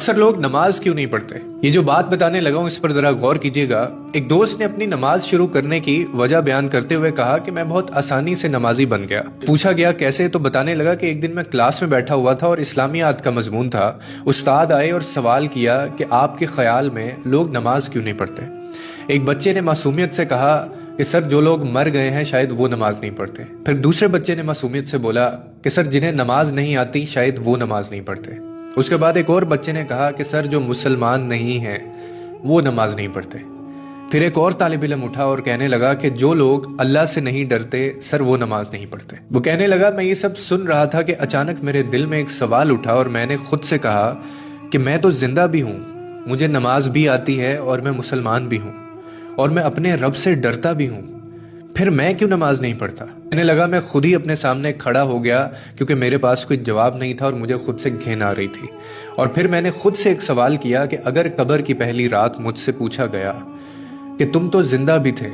اکثر لوگ نماز کیوں نہیں پڑھتے؟ یہ جو بات بتانے لگا ہوں اس پر ذرا غور کیجیے گا۔ ایک دوست نے اپنی نماز شروع کرنے کی وجہ بیان کرتے ہوئے کہا کہ میں بہت آسانی سے نمازی بن گیا۔ پوچھا گیا کیسے، تو بتانے لگا کہ ایک دن میں کلاس میں بیٹھا ہوا تھا اور اسلامیات کا مضمون تھا۔ استاد آئے اور سوال کیا کہ آپ کے خیال میں لوگ نماز کیوں نہیں پڑھتے؟ ایک بچے نے معصومیت سے کہا کہ سر جو لوگ مر گئے ہیں شاید وہ نماز نہیں پڑھتے۔ پھر دوسرے بچے نے معصومیت سے بولا کہ سر جنہیں نماز نہیں آتی شاید وہ نماز نہیں پڑھتے۔ اس کے بعد ایک اور بچے نے کہا کہ سر جو مسلمان نہیں ہیں وہ نماز نہیں پڑھتے۔ پھر ایک اور طالب علم اٹھا اور کہنے لگا کہ جو لوگ اللہ سے نہیں ڈرتے سر وہ نماز نہیں پڑھتے۔ وہ کہنے لگا میں یہ سب سن رہا تھا کہ اچانک میرے دل میں ایک سوال اٹھا اور میں نے خود سے کہا کہ میں تو زندہ بھی ہوں، مجھے نماز بھی آتی ہے اور میں مسلمان بھی ہوں اور میں اپنے رب سے ڈرتا بھی ہوں، پھر میں کیوں نماز نہیں پڑھتا؟ کہنے لگا میں خود ہی اپنے سامنے کھڑا ہو گیا کیونکہ میرے پاس کوئی جواب نہیں تھا اور مجھے خود سے گھن آ رہی تھی، اور پھر میں نے خود سے ایک سوال کیا کہ اگر قبر کی پہلی رات مجھ سے پوچھا گیا کہ تم تو زندہ بھی تھے،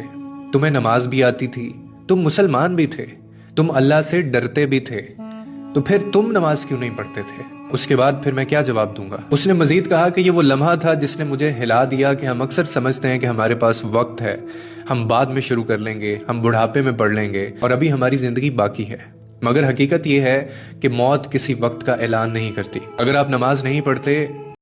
تمہیں نماز بھی آتی تھی، تم مسلمان بھی تھے، تم اللہ سے ڈرتے بھی تھے، تو پھر تم نماز کیوں نہیں پڑھتے تھے؟ اس کے بعد پھر میں کیا جواب دوں گا؟ اس نے مزید کہا کہ یہ وہ لمحہ تھا جس نے مجھے ہلا دیا کہ ہم اکثر سمجھتے ہیں کہ ہمارے پاس وقت ہے، ہم بعد میں شروع کر لیں گے، ہم بڑھاپے میں پڑھ لیں گے اور ابھی ہماری زندگی باقی ہے، مگر حقیقت یہ ہے کہ موت کسی وقت کا اعلان نہیں کرتی۔ اگر آپ نماز نہیں پڑھتے